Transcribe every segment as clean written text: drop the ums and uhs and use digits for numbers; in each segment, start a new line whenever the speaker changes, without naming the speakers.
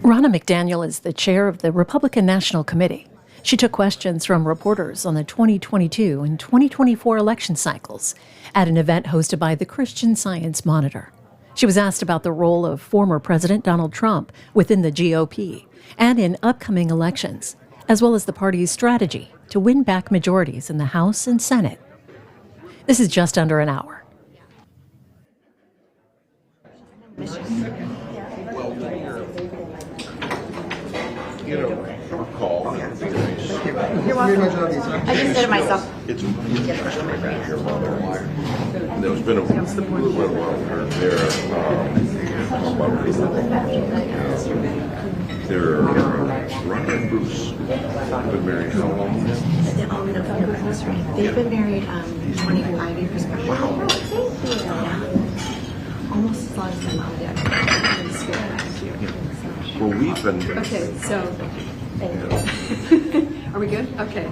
Ronna McDaniel is the chair of the Republican National Committee. She took questions from reporters on the 2022 and 2024 election cycles at an event hosted by the Christian Science Monitor. She was asked about the role of former President Donald Trump within the GOP and in upcoming elections, as well as the party's strategy to win back majorities in the House and Senate. This is just under an hour.
Get a call.
You're welcome. I just did it myself.
It's right here. There's been a while they're Ronna and Bruce been married how long?
They've been married 25 years. Wow. Yeah. Almost as long as my mom did.
Well, we've been.
Okay, so, are we good? Okay.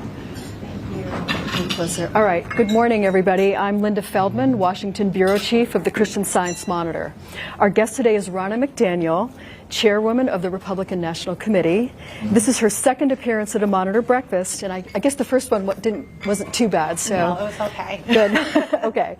Closer. All right. Good morning, everybody. I'm Linda Feldman, Washington Bureau Chief of the Christian Science Monitor. Our guest today is Ronna McDaniel, Chairwoman of the Republican National Committee. This is her second appearance at a Monitor breakfast, and I guess the first one wasn't too bad. So
no, it was okay.
Good. Okay.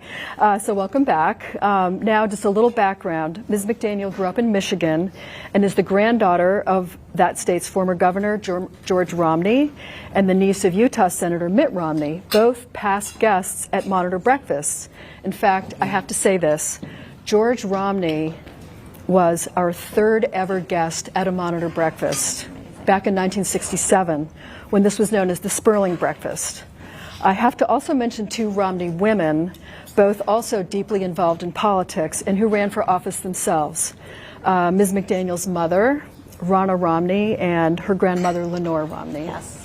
So welcome back. Now, just a little background. Ms. McDaniel grew up in Michigan and is the granddaughter of that state's former governor, George Romney, and the niece of Utah Senator Mitt Romney, both past guests at Monitor breakfasts. In fact, I have to say this. George Romney was our third ever guest at a Monitor breakfast back in 1967, when this was known as the Sperling Breakfast. I have to also mention two Romney women, both also deeply involved in politics and who ran for office themselves. Ms. McDaniel's mother, Ronna Romney, and her grandmother, Lenore Romney.
Yes.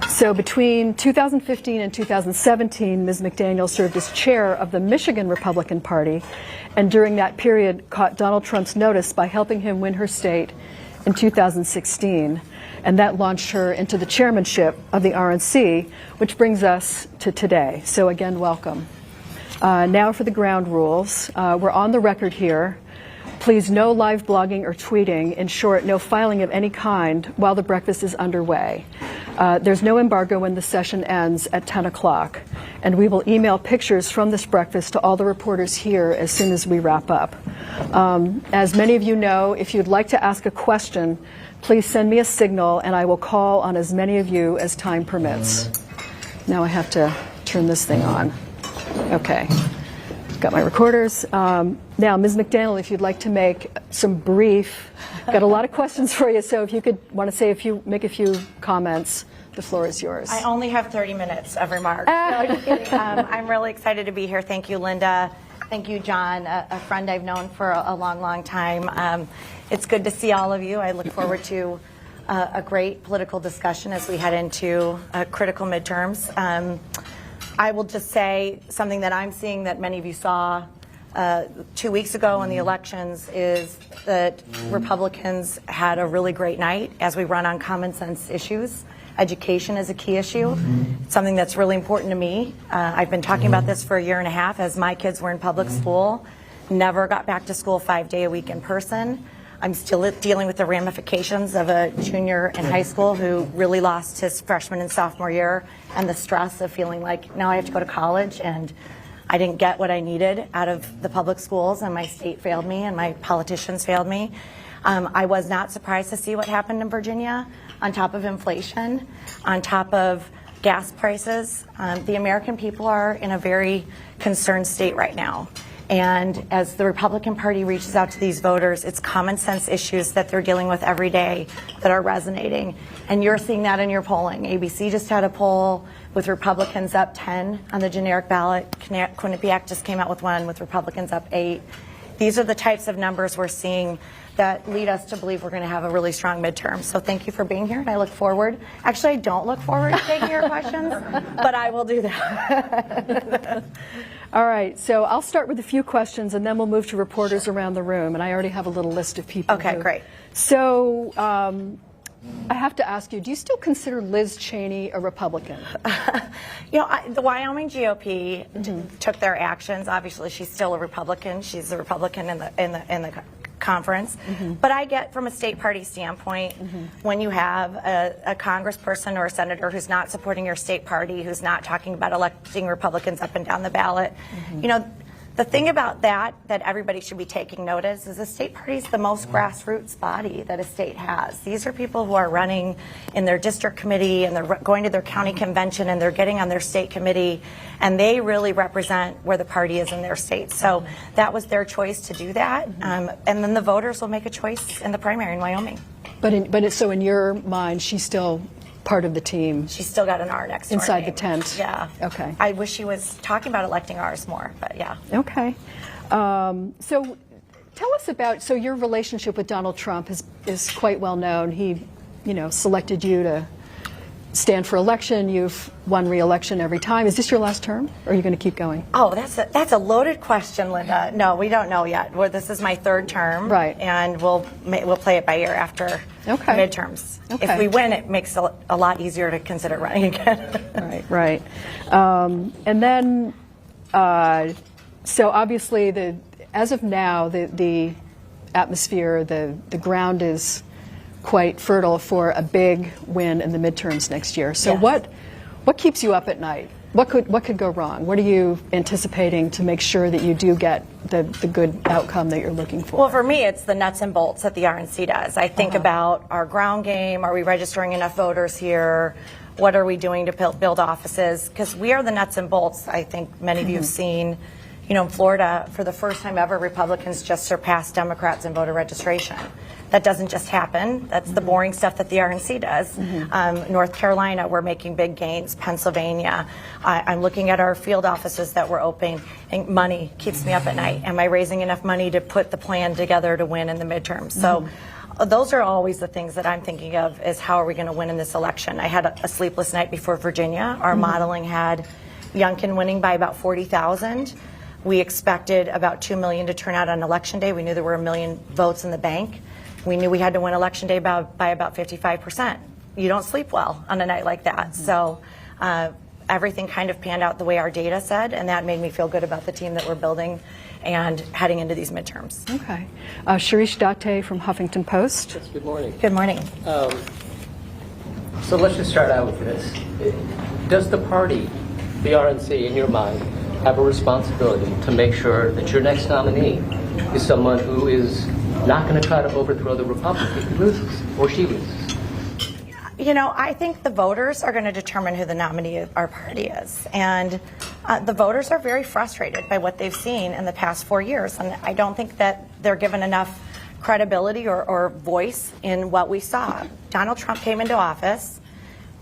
So between 2015 and 2017, Ms. McDaniel served as chair of the Michigan Republican Party, and during that period caught Donald Trump's notice by helping him win her state in 2016. And that launched her into the chairmanship of the RNC, which brings us to today. So again, welcome. Now for the ground rules. We're on the record here. Please, no live blogging or tweeting. In short, no filing of any kind while the breakfast is underway. There's no embargo when the session ends at 10 o'clock. And we will email pictures from this breakfast to all the reporters here as soon as we wrap up. As many of you know, if you'd like to ask a question, please send me a signal and I will call on as many of you as time permits. Now I have to turn this thing on. Okay. Got my recorders. Now, Ms. McDaniel, if you'd like to make some brief, got a lot of questions for you, so if you could make a few comments, the floor is yours.
I only have 30 minutes of remarks. No, just kidding. I'm really excited to be here. Thank you, Linda. Thank you, John, a friend I've known for a long, long time. It's good to see all of you. I look forward to a great political discussion as we head into critical midterms. I will just say something that I'm seeing that many of you saw 2 weeks ago in the elections is that Republicans had a really great night as we run on common sense issues. Education is a key issue. It's something that's really important to me. I've been talking about this for a year and a half as my kids were in public school, never got back to school 5 days a week in person. I'm still dealing with the ramifications of a junior in high school who really lost his freshman and sophomore year, and the stress of feeling like now I have to go to college and I didn't get what I needed out of the public schools, and my state failed me and my politicians failed me. I was not surprised to see what happened in Virginia on top of inflation, on top of gas prices. The American people are in a very concerned state right now. And as the Republican Party reaches out to these voters, it's common sense issues that they're dealing with every day that are resonating. And you're seeing that in your polling. ABC just had a poll with Republicans up 10 on the generic ballot. Quinnipiac just came out with one with Republicans up 8. These are the types of numbers we're seeing that lead us to believe we're going to have a really strong midterm. So thank you for being here, and I look forward. Actually, I don't look forward to taking your questions, but I will do that.
All right, so I'll start with a few questions, and then we'll move to reporters around the room. And I already have a little list of people.
Okay, great.
So I have to ask you, do you still consider Liz Cheney a Republican?
You know, the Wyoming GOP took their actions. Obviously, she's still a Republican. She's a Republican in the conference. But I get from a state party standpoint, when you have a congressperson or a senator who's not supporting your state party, who's not talking about electing Republicans up and down the ballot, you know, the thing about that everybody should be taking notice is the state party is the most grassroots body that a state has. These are people who are running in their district committee and they're going to their county convention and they're getting on their state committee, and they really represent where the party is in their state. So that was their choice to do that, and then the voters will make a choice in the primary in Wyoming.
So in your mind, she's still part of the team.
She's still got an R next to her
inside
name.
the tent.
Yeah.
Okay.
I wish she was talking about electing R's more, but yeah.
Okay. So tell us about, so your relationship with Donald Trump is quite well known. He, you know, selected you to stand for election. You've won re-election every time. Is this your last term, or are you going to keep going?
Oh, that's a loaded question, Linda. No, we don't know yet. Well, this is my third term,
right? And
we'll play it by ear after midterms.
Okay.
If we win, it makes it a lot easier to consider running again.
Right. And then, so obviously, as of now, the atmosphere, the ground is quite fertile for a big win in the midterms next year. So what keeps you up at night? What could go wrong? What are you anticipating to make sure that you do get the good outcome that you're looking for?
Well, for me, it's the nuts and bolts that the RNC does. I think about our ground game. Are we registering enough voters here? What are we doing to build offices? Because we are the nuts and bolts. I think many of you have seen, you know, in Florida, for the first time ever, Republicans just surpassed Democrats in voter registration. That doesn't just happen. That's the boring stuff that the RNC does. North Carolina, we're making big gains. Pennsylvania, I'm looking at our field offices that we're opening. And money keeps me up at night. Am I raising enough money to put the plan together to win in the midterms? So those are always the things that I'm thinking of, is how are we going to win in this election? I had a sleepless night before Virginia. Our modeling had Youngkin winning by about 40,000. We expected about 2 million to turn out on election day. We knew there were 1 million votes in the bank. We knew we had to win election day by about 55%. You don't sleep well on a night like that. So everything kind of panned out the way our data said, and that made me feel good about the team that we're building and heading into these midterms.
Okay. Shirish Date from Huffington Post.
Yes, good morning.
Good morning.
So let's just start out with this. Does the party, the RNC, in your mind, have a responsibility to make sure that your next nominee is someone who is not going to try to overthrow the Republic if he loses or she loses?
You know, I think the voters are going to determine who the nominee of our party is. And the voters are very frustrated by what they've seen in the past 4 years. And I don't think that they're given enough credibility or voice in what we saw. Donald Trump came into office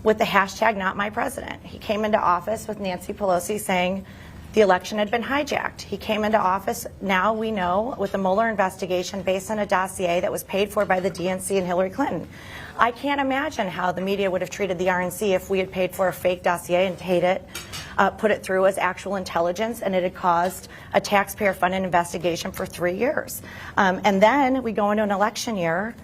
with the hashtag Not My President. He came into office with Nancy Pelosi saying the election had been hijacked. He came into office, now we know, with the Mueller investigation based on a dossier that was paid for by the DNC and Hillary Clinton. I can't imagine how the media would have treated the RNC if we had paid for a fake dossier and paid it, put it through as actual intelligence, and it had caused a taxpayer-funded investigation for 3 years. And then we go into an election year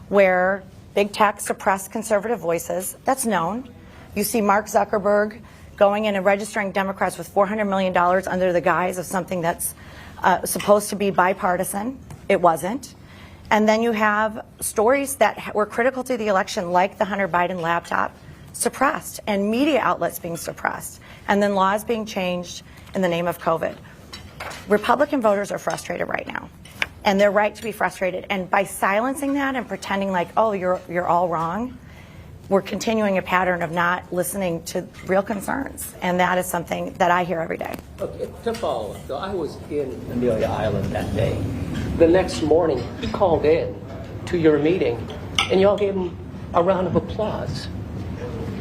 where big tech suppressed conservative voices. That's known. You see Mark Zuckerberg going in and registering Democrats with $400 million under the guise of something that's supposed to be bipartisan. It wasn't. And then you have stories that were critical to the election, like the Hunter Biden laptop, suppressed, and media outlets being suppressed, and then laws being changed in the name of COVID. Republican voters are frustrated right now, and they're right to be frustrated. And by silencing that and pretending like, oh, you're all wrong, we're continuing a pattern of not listening to real concerns, and that is something that I hear every day.
Okay, to follow up, though, I was in Amelia Island that day. The next morning, he called in to your meeting, and you all gave him a round of applause.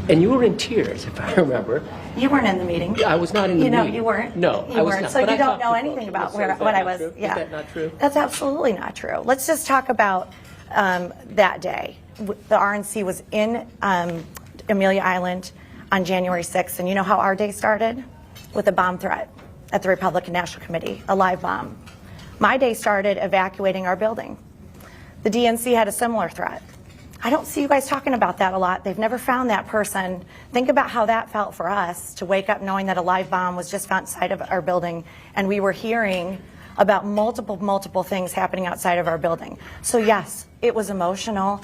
And you were in tears, if I remember.
You weren't in the meeting.
I was not in the meeting.
You know, you weren't.
No,
you
I was
weren't.
not.
So
But
you
I
don't
talked
know
to
anything
folks.
about
Is
what I
not
was.
true?
Yeah,
Is that not true?
That's absolutely not true. Let's just talk about that day. The RNC was in Amelia Island on January 6th, and you know how our day started? With a bomb threat at the Republican National Committee, a live bomb. My day started evacuating our building. The DNC had a similar threat. I don't see you guys talking about that a lot. They've never found that person. Think about how that felt for us to wake up knowing that a live bomb was just found inside of our building, and we were hearing about multiple things happening outside of our building. So yes, it was emotional.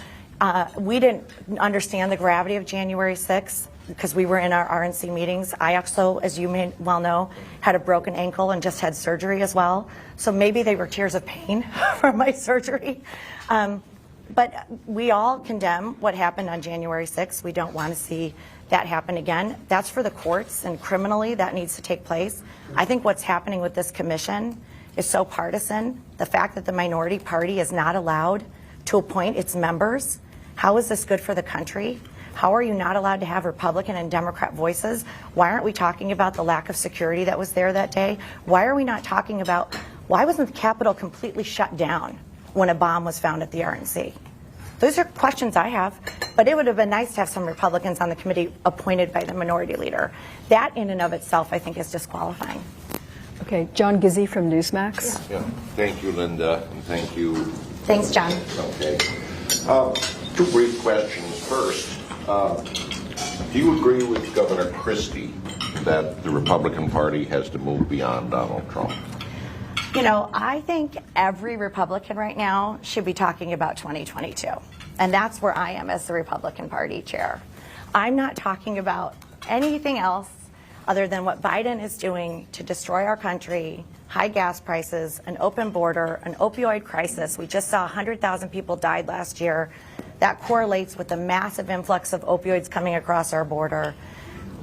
We didn't understand the gravity of January 6th because we were in our RNC meetings. I also, as you may well know, had a broken ankle and just had surgery as well. So maybe they were tears of pain from my surgery. But we all condemn what happened on January 6th. We don't want to see that happen again. That's for the courts, and criminally that needs to take place. I think what's happening with this commission is so partisan. The fact that the minority party is not allowed to appoint its members, how is this good for the country? How are you not allowed to have Republican and Democrat voices? Why aren't we talking about the lack of security that was there that day? Why are we not talking about why wasn't the Capitol completely shut down when a bomb was found at the RNC? Those are questions I have, but it would have been nice to have some Republicans on the committee appointed by the minority leader. That in and of itself, I think, is disqualifying.
Okay, John Gizzi from Newsmax.
Yeah. Thank you, Linda, and thank you.
Thanks, John.
Okay. Two brief questions. First, do you agree with Governor Christie that the Republican Party has to move beyond Donald Trump?
You know, I think every Republican right now should be talking about 2022. And that's where I am as the Republican Party chair. I'm not talking about anything else other than what Biden is doing to destroy our country, high gas prices, an open border, an opioid crisis. We just saw 100,000 people died last year. That correlates with the massive influx of opioids coming across our border.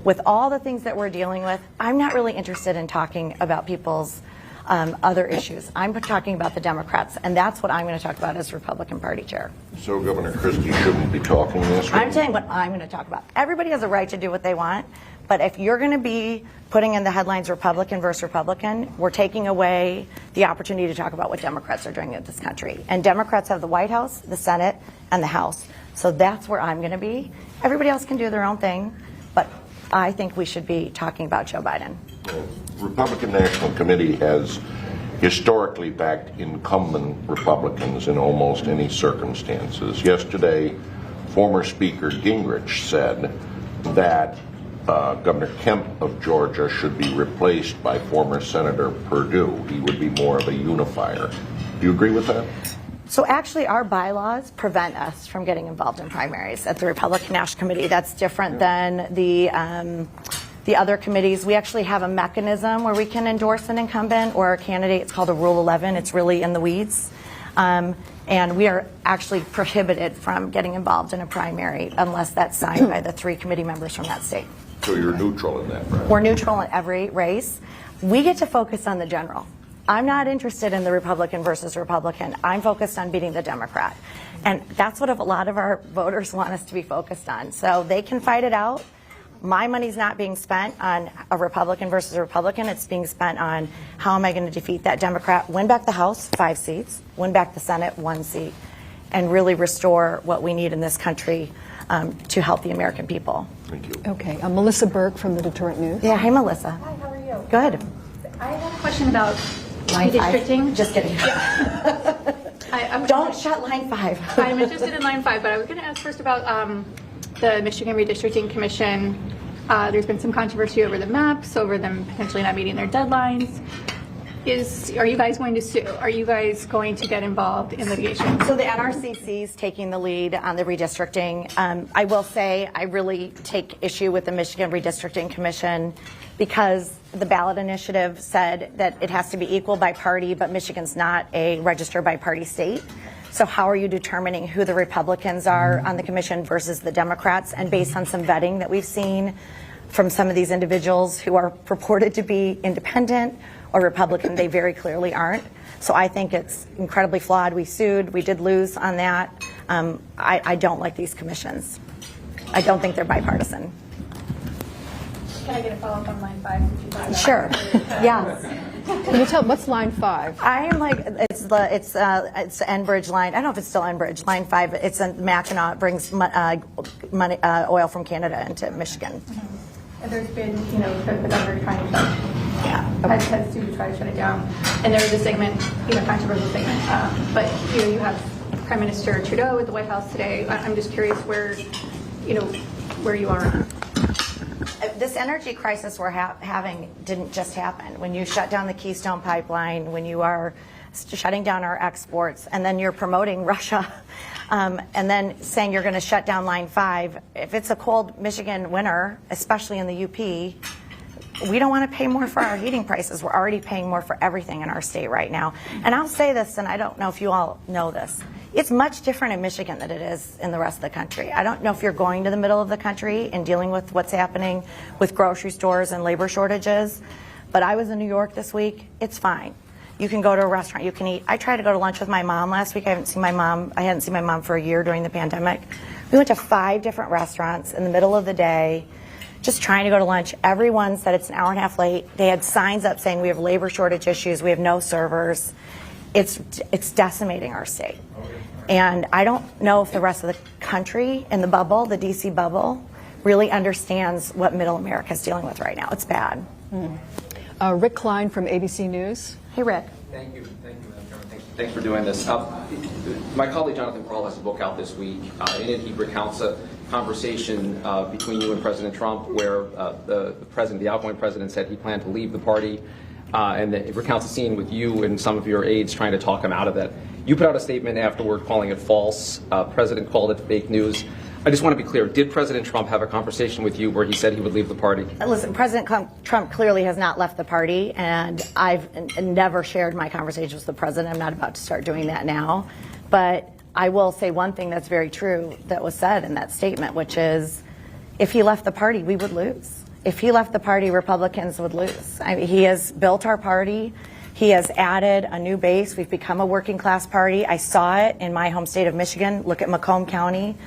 With all the things that we're dealing with, I'm not really interested in talking about people's other issues. I'm talking about the Democrats, and that's what I'm going to talk about as Republican Party chair.
So Governor Christie shouldn't be talking this way?
I'm saying what I'm going to talk about. Everybody has a right to do what they want, but if you're going to be putting in the headlines Republican versus Republican, we're taking away the opportunity to talk about what Democrats are doing in this country. And Democrats have the White House, the Senate, and the House. So that's where I'm going to be. Everybody else can do their own thing, but I think we should be talking about Joe Biden.
Republican National Committee has historically backed incumbent Republicans in almost any circumstances. Yesterday, former Speaker Gingrich said that Governor Kemp of Georgia should be replaced by former Senator Perdue. He would be more of a unifier. Do you agree with that?
So actually, our bylaws prevent us from getting involved in primaries at the Republican National Committee. That's different than the other committees. We actually have a mechanism where we can endorse an incumbent or a candidate. It's called a Rule 11. It's really in the weeds. And we are actually prohibited from getting involved in a primary unless that's signed by the 3 committee members from that state.
So you're neutral in that, right?
We're neutral in every race. We get to focus on the general. I'm not interested in the Republican versus Republican. I'm focused on beating the Democrat. And that's what a lot of our voters want us to be focused on. So they can fight it out. My money's not being spent on a Republican versus a Republican. It's being spent on how am I going to defeat that Democrat, win back the House, 5 seats, win back the Senate, 1 seat, and really restore what we need in this country to help the American people.
Thank you.
Okay, Melissa Burke from the Detroit News.
Yeah, hey, Melissa.
Hi, how are you?
Good.
I have a question about redistricting.
Just kidding. Don't shut line 5.
I'm interested in line 5, but I was going to ask first about the Michigan Redistricting Commission. There's been some controversy over the maps, over them potentially not meeting their deadlines. Are you guys going to sue? Are you guys going to get involved in litigation?
So the NRCC is taking the lead on the redistricting. I will say I really take issue with the Michigan Redistricting Commission because the ballot initiative said that it has to be equal by party, but Michigan's not a registered by party state. So how are you determining who the Republicans are on the commission versus the Democrats? And based on some vetting that we've seen from some of these individuals who are purported to be independent or Republican, they very clearly aren't. So I think it's incredibly flawed. We sued. We did lose on that. I don't like these commissions. I don't think they're bipartisan.
Can I get a follow-up on line 5?
Sure. Yes.
Can you tell what's line 5?
I am like it's Enbridge line. I don't know if it's still Enbridge line 5. It's in Mackinac. It brings oil from Canada into Michigan.
Mm-hmm. And there's been, the governor trying to has to try to shut it down. And there was a segment, controversial segment. But you have Prime Minister Trudeau at the White House today. I'm just curious where you are.
this energy crisis we're having didn't just happen. When you shut down the Keystone Pipeline, when you are shutting down our exports, and then you're promoting Russia, and then saying you're going to shut down Line 5. If it's a cold Michigan winter, especially in the UP, we don't want to pay more for our heating prices. We're already paying more for everything in our state right now. And I'll say this, and I don't know if you all know this. It's much different in Michigan than it is in the rest of the country. I don't know if you're going to the middle of the country and dealing with what's happening with grocery stores and labor shortages, but I was in New York this week. It's fine. You can go to a restaurant, you can eat. I tried to go to lunch with my mom last week. I hadn't seen my mom for a year during the pandemic. We went to 5 different restaurants in the middle of the day, just trying to go to lunch. Everyone said it's an hour and a half late. They had signs up saying we have labor shortage issues, we have no servers. It's decimating our state. And I don't know if the rest of the country in the bubble, the DC bubble, really understands what middle America is dealing with right now. It's bad.
Rick Klein from ABC News.
Hey, Rick.
Thank you, Madam Chairman. Thanks for doing this. My colleague Jonathan Kroll has a book out this week. In it, he recounts a conversation between you and President Trump, where the outgoing president, said he planned to leave the party, and it recounts a scene with you and some of your aides trying to talk him out of that. You put out a statement afterward calling it false. President called it fake news. I just want to be clear. Did President Trump have a conversation with you where he said he would leave the party?
Listen, President Trump clearly has not left the party, and I've never shared my conversations with the president. I'm not about to start doing that now. But I will say one thing that's very true that was said in that statement, which is if he left the party, we would lose. If he left the party, Republicans would lose. He has built our party. He has added a new base. We've become a working class party. I saw it in my home state of Michigan. Look at Macomb County.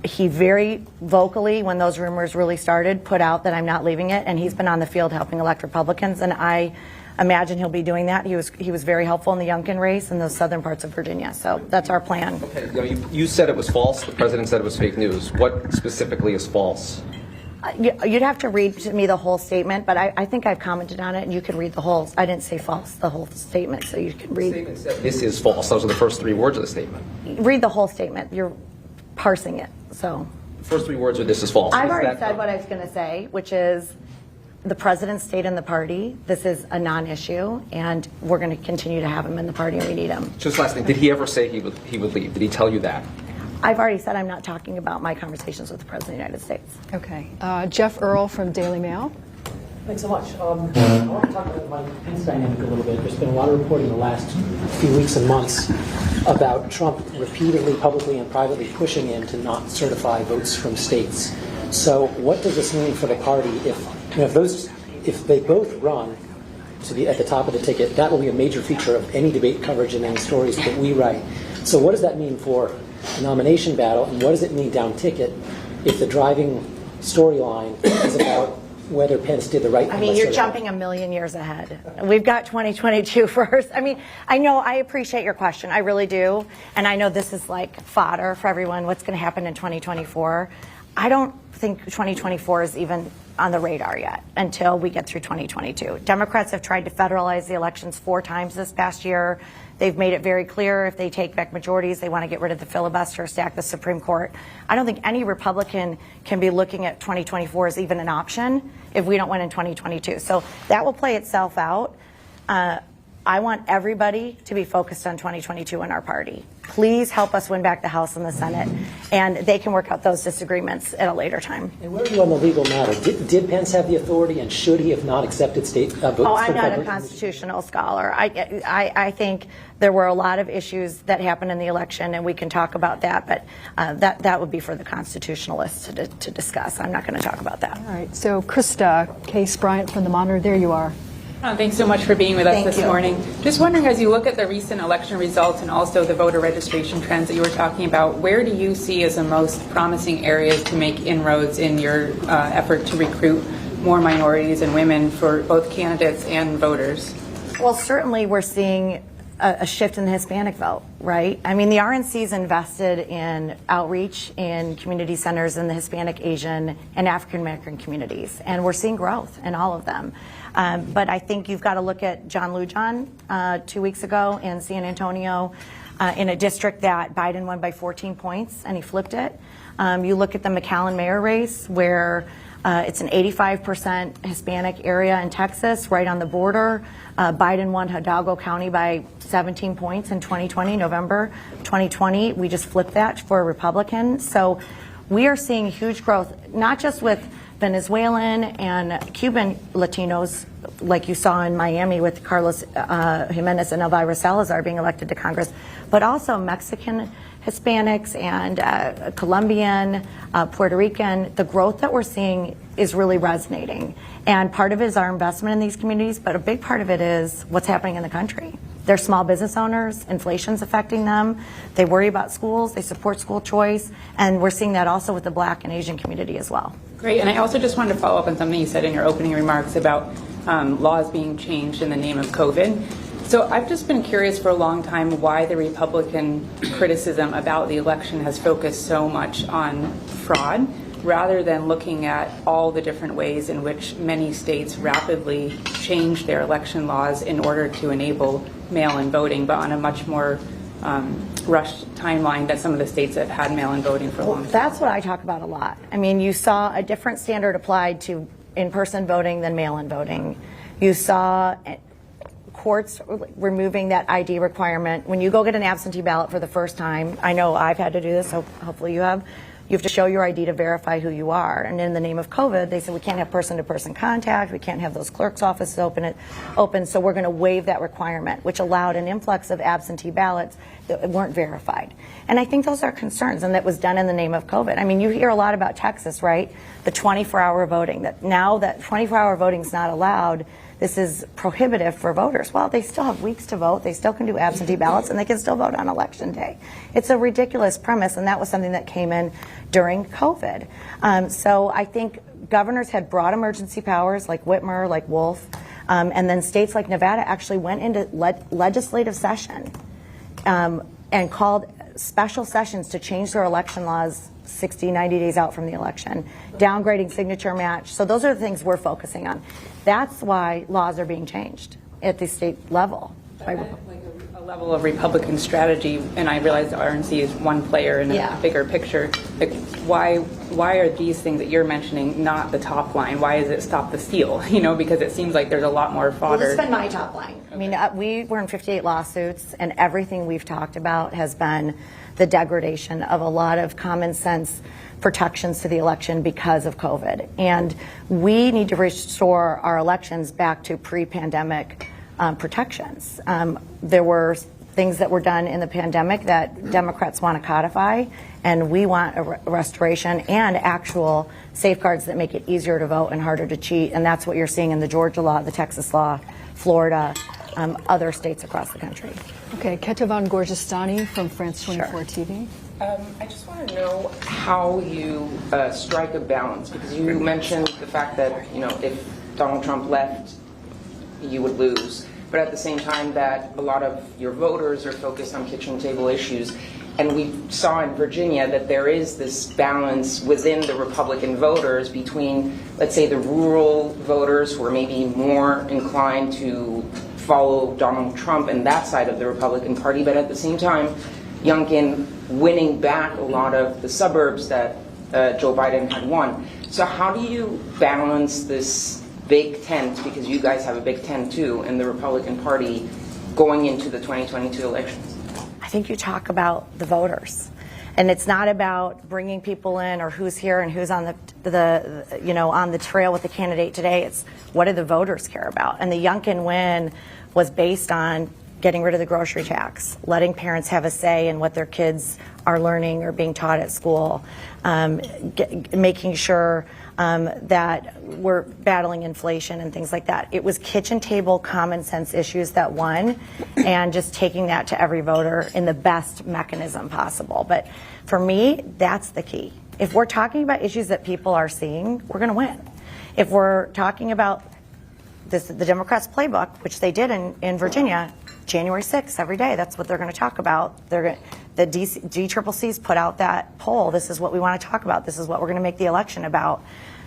He very vocally, when those rumors really started, put out that I'm not leaving it, and he's been on the field helping elect Republicans, and I imagine he'll be doing that. He was very helpful in the Youngkin race in those southern parts of Virginia, so that's our plan.
Okay. You said it was false. The president said it was fake news. What specifically is false?
You'd have to read to me the whole statement, but I think I've commented on it, and you can read the whole. I didn't say false, the whole statement, so you can read.
The statement said this is false. Those are the first 3 words of the statement.
Read the whole statement. You're parsing it, so.
The first 3 words are this is false.
I've already said what I was going to say, which is the president stayed in the party. This is a non-issue, and we're going to continue to have him in the party, and we need him.
Just last thing. Did he ever say he would leave? Did he tell you that?
I've already said I'm not talking about my conversations with the President of the United States.
Okay. Jeff Earl from Daily Mail.
Thanks so much. I want to talk about my Pence dynamic a little bit. There's been a lot of reporting the last few weeks and months about Trump repeatedly, publicly and privately pushing him to not certify votes from states. So what does this mean for the party if they both run to be at the top of the ticket? That will be a major feature of any debate coverage and any stories that we write. So what does that mean for the nomination battle, and what does it mean down ticket if the driving storyline is about whether Pence did the right thing?
I mean, you're jumping a million years ahead. We've got 2022 first. I mean, I appreciate your question. I really do. And I know this is like fodder for everyone. What's going to happen in 2024? I don't think 2024 is even on the radar yet until we get through 2022. Democrats have tried to federalize the elections 4 times this past year. They've made it very clear if they take back majorities, they want to get rid of the filibuster, stack the Supreme Court. I don't think any Republican can be looking at 2024 as even an option if we don't win in 2022. So that will play itself out. I want everybody to be focused on 2022 in our party. Please help us win back the House and the Senate, and they can work out those disagreements at a later time.
And where are you on the legal matter? Did Pence have the authority, and should he have not accepted state votes?
Oh, I'm not a constitutional scholar. I think there were a lot of issues that happened in the election, and we can talk about that, but that would be for the constitutionalists to discuss. I'm not going to talk about that.
All right. So, Krista Case Bryant from The Monitor, there you are.
Thanks so much for being with us
Thank
this
you.
morning. Just wondering, as you look at the recent election results and also the voter registration trends that you were talking about, where do you see as the most promising areas to make inroads in your effort to recruit more minorities and women for both candidates and voters?
Well, certainly we're seeing a shift in the Hispanic vote, right? I mean, the RNC's invested in outreach in community centers in the Hispanic, Asian, and African American communities, and we're seeing growth in all of them. But I think you've got to look at John Lujan 2 weeks ago in San Antonio, in a district that Biden won by 14 points, and he flipped it. You look at the McAllen mayor race, where it's an 85% Hispanic area in Texas, right on the border. Biden won Hidalgo County by 17 points in 2020, November 2020. We just flipped that for a Republican. So we are seeing huge growth, not just with Venezuelan and Cuban Latinos, like you saw in Miami with Carlos Jimenez and Elvira Salazar being elected to Congress, but also Mexican Hispanics and Colombian, Puerto Rican. The growth that we're seeing is really resonating. And part of it is our investment in these communities, but a big part of it is what's happening in the country. They're small business owners, inflation's affecting them, they worry about schools, they support school choice, and we're seeing that also with the Black and Asian community as well.
Great, and I also just wanted to follow up on something you said in your opening remarks about laws being changed in the name of COVID. So I've just been curious for a long time why the Republican criticism about the election has focused so much on fraud, rather than looking at all the different ways in which many states rapidly changed their election laws in order to enable mail-in voting, but on a much more rushed timeline that some of the states that had mail-in voting for a long time.
That's what I talk about a lot. I mean, you saw a different standard applied to in-person voting than mail-in voting. You saw courts removing that ID requirement. When you go get an absentee ballot for the first time, I know I've had to do this, so hopefully you have to show your ID to verify who you are. And in the name of COVID, they said we can't have person-to-person contact, we can't have those clerk's offices open, so we're going to waive that requirement, which allowed an influx of absentee ballots that weren't verified. And I think those are concerns, and that was done in the name of COVID. I mean, you hear a lot about Texas, right? The 24-hour voting, that now that 24-hour voting is not allowed, this is prohibitive for voters. Well, they still have weeks to vote. They still can do absentee ballots, and they can still vote on election day. It's a ridiculous premise, and that was something that came in during COVID. So I think governors had broad emergency powers like Whitmer, like Wolf, and then states like Nevada actually went into legislative session and called special sessions to change their election laws 60, 90 days out from the election, downgrading signature match. So those are the things we're focusing on. That's why laws are being changed at the state level.
Like a level of Republican strategy, and I realize the RNC is one player in a bigger picture. Like, why are these things that you're mentioning not the top line? Why is it stop the steal? You know, because it seems like there's a lot more fodder.
Well, this has been my top line. Okay. I mean, we were in 58 lawsuits, and everything we've talked about has been the degradation of a lot of common sense protections to the election because of COVID. And we need to restore our elections back to pre-pandemic protections. There were things that were done in the pandemic that Democrats want to codify, and we want a restoration and actual safeguards that make it easier to vote and harder to cheat. And that's what you're seeing in the Georgia law, the Texas law, Florida, other states across the country.
Okay, Ketavan Gorjestani from France 24 TV.
I just want to know how you strike a balance, because you mentioned the fact that, you know, if Donald Trump left, you would lose. But at the same time that a lot of your voters are focused on kitchen table issues. And we saw in Virginia that there is this balance within the Republican voters between, let's say, the rural voters who are maybe more inclined to follow Donald Trump and that side of the Republican Party, but at the same time, Youngkin winning back a lot of the suburbs that Joe Biden had won. So how do you balance this big tent, because you guys have a big tent too in the Republican Party, going into the 2022 elections?
I think you talk about the voters, and it's not about bringing people in or who's here and who's on the you know, on the trail with the candidate today. It's what do the voters care about? And the Youngkin win was based on getting rid of the grocery tax, letting parents have a say in what their kids are learning or being taught at school, making sure that we're battling inflation and things like that. It was kitchen table common sense issues that won, and just taking that to every voter in the best mechanism possible. But for me, that's the key. If we're talking about issues that people are seeing, we're going to win. If we're talking about the Democrats' playbook, which they did in Virginia, January 6th every day. That's what they're going to talk about. The GCCC's put out that poll. This is what we want to talk about. This is what we're going to make the election about.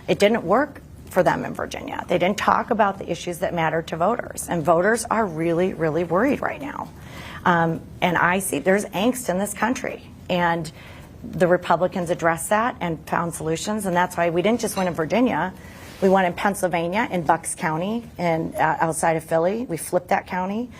It didn't work for them in Virginia. They didn't talk about the issues that matter to voters. And voters are really, really worried right now. And I see there's angst in this country. And the Republicans addressed that and found solutions. And that's why we didn't just win in Virginia. We won in Pennsylvania, in Bucks County, and outside of Philly. We flipped that county.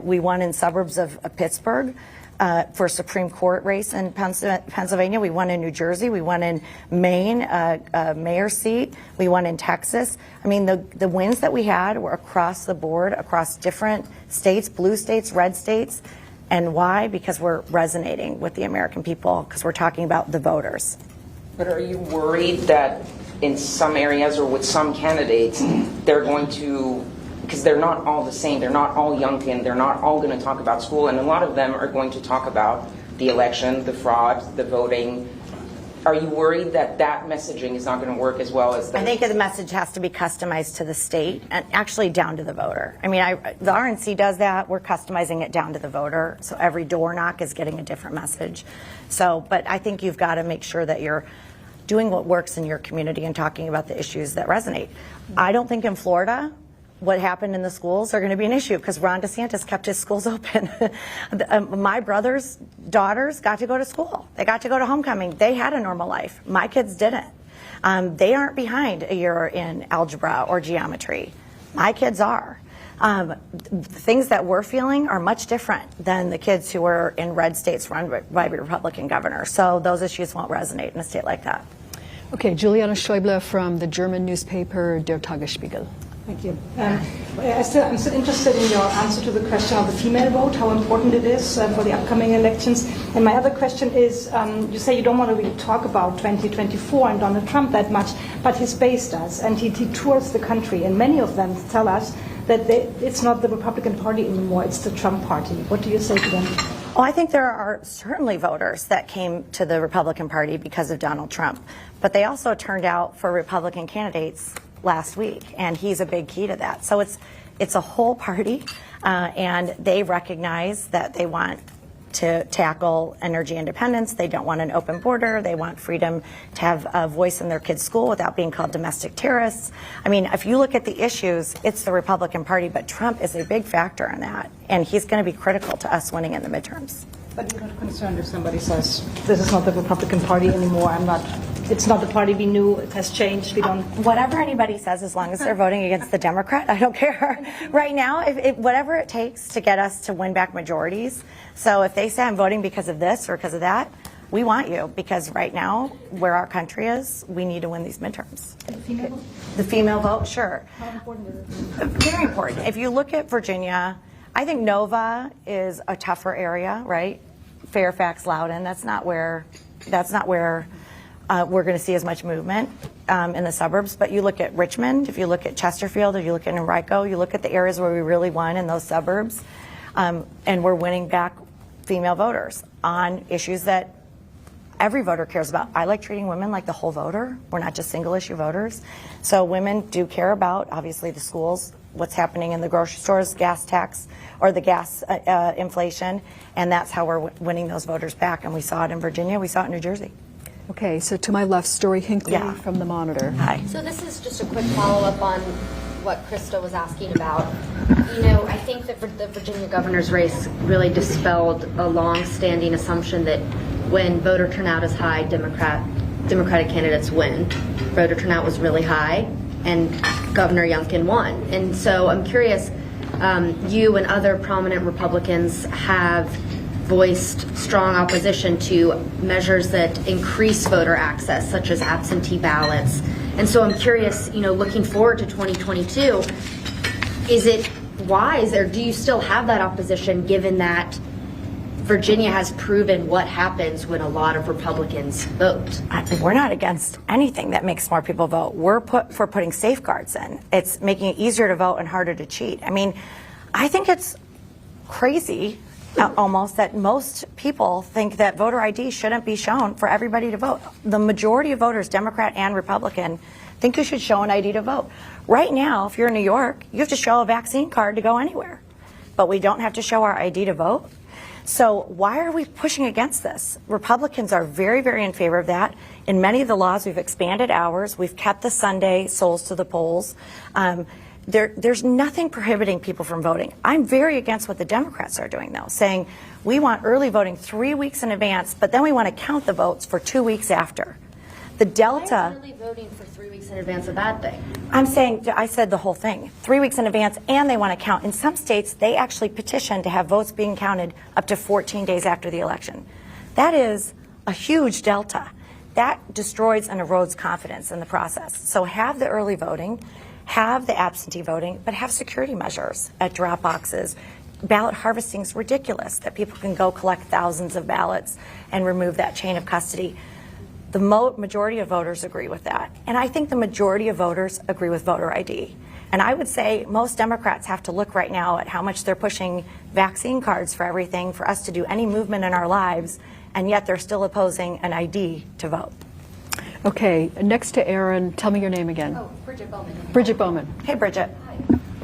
We won in suburbs of Pittsburgh for a Supreme Court race in Pennsylvania. We won in New Jersey. We won in Maine, a mayor's seat. We won in Texas. I mean, the wins that we had were across the board, across different states, blue states, red states. And why? Because we're resonating with the American people, because we're talking about the voters.
But are you worried that in some areas or with some candidates, they're going to, because they're not all the same, they're not all Youngkin, they're not all going to talk about school, and a lot of them are going to talk about the election, the fraud, the voting. Are you worried that that messaging is not going to work as well as the...
I think the message has to be customized to the state and actually down to the voter. I mean, the RNC does that. We're customizing it down to the voter. So every door knock is getting a different message. So, but I think you've got to make sure that you're doing what works in your community and talking about the issues that resonate. I don't think in Florida what happened in the schools are going to be an issue because Ron DeSantis kept his schools open. My brother's daughters got to go to school. They got to go to homecoming. They had a normal life. My kids didn't. They aren't behind a year in algebra or geometry. My kids are. Things that we're feeling are much different than the kids who were in red states run by Republican governors. So those issues won't resonate in a state like that.
Okay, Juliana Schäuble from the German newspaper Der Tagesspiegel.
Thank you. I'm still interested in your answer to the question of the female vote, how important it is for the upcoming elections. And my other question is, you say you don't want to really talk about 2024 and Donald Trump that much, but his base does, and he tours the country, and many of them tell us that it's not the Republican Party anymore, it's the Trump Party. What do you say to them?
Well, I think there are certainly voters that came to the Republican Party because of Donald Trump, but they also turned out for Republican candidates last week, and he's a big key to that. So it's a whole party, and they recognize that they want to tackle energy independence. They don't want an open border. They want freedom to have a voice in their kids' school without being called domestic terrorists. I mean, if you look at the issues, it's the Republican Party, but Trump is a big factor in that, and he's going to be critical to us winning in the midterms.
But you're not concerned if somebody says, this is not the Republican Party anymore, it's not the party we knew, it has changed, we don't...
Whatever anybody says, as long as they're voting against the Democrat, I don't care. Right now, whatever it takes to get us to win back majorities. So if they say I'm voting because of this or because of that, we want you, because right now, where our country is, we need to win these midterms.
The female vote?
The female vote, sure.
How important is it?
Very important. If you look at Virginia, I think Nova is a tougher area, right? Fairfax, Loudoun, that's not where we're going to see as much movement in the suburbs. But you look at Richmond, if you look at Chesterfield, if you look at Henrico, you look at the areas where we really won in those suburbs, and we're winning back female voters on issues that every voter cares about. I like treating women like the whole voter. We're not just single issue voters. So women do care about, obviously, the schools, what's happening in the grocery stores, gas tax, or the gas inflation, and that's how we're winning those voters back. And we saw it in Virginia, we saw it in New Jersey.
Okay, so to my left, Story Hinckley from The Monitor.
Hi.
So this is just a quick follow-up on what Krista was asking about. You know, I think that the Virginia governor's race really dispelled a long-standing assumption that when voter turnout is high, Democratic candidates win. Voter turnout was really high, and Governor Youngkin won. And so I'm curious, you and other prominent Republicans have voiced strong opposition to measures that increase voter access, such as absentee ballots. And so I'm curious, you know, looking forward to 2022, is it wise, or do you still have that opposition given that Virginia has proven what happens when a lot of Republicans vote?
We're not against anything that makes more people vote. We're for putting safeguards in. It's making it easier to vote and harder to cheat. I mean, I think it's crazy almost that most people think that voter ID shouldn't be shown for everybody to vote. The majority of voters, Democrat and Republican, think you should show an ID to vote. Right now, if you're in New York, you have to show a vaccine card to go anywhere. but we don't have to show our ID to vote. So why are we pushing against this? Republicans are very, very in favor of that. In many of the laws, we've expanded hours. We've kept the Sunday souls to the polls. There's nothing prohibiting people from voting. I'm very against what the Democrats are doing, though, saying we want early voting 3 weeks in advance, but then we want to count the votes for 2 weeks after. The Delta...
Why is early voting for 3 weeks in advance a bad thing?
I said the whole thing. 3 weeks in advance, and they want to count. In some states, they actually petition to have votes being counted up to 14 days after the election. That is a huge delta. That destroys and erodes confidence in the process. So have the early voting, have the absentee voting, but have security measures at drop boxes. Ballot harvesting is ridiculous, that people can go collect thousands of ballots and remove that chain of custody. The majority of voters agree with that. And I think the majority of voters agree with voter ID. And I would say most Democrats have to look right now at how much they're pushing vaccine cards for everything for us to do any movement in our lives, and yet they're still opposing an ID to vote.
Okay, next to Aaron, tell me your name again.
Oh, Bridget Bowman.
Bridget Bowman.
Hey, Bridget.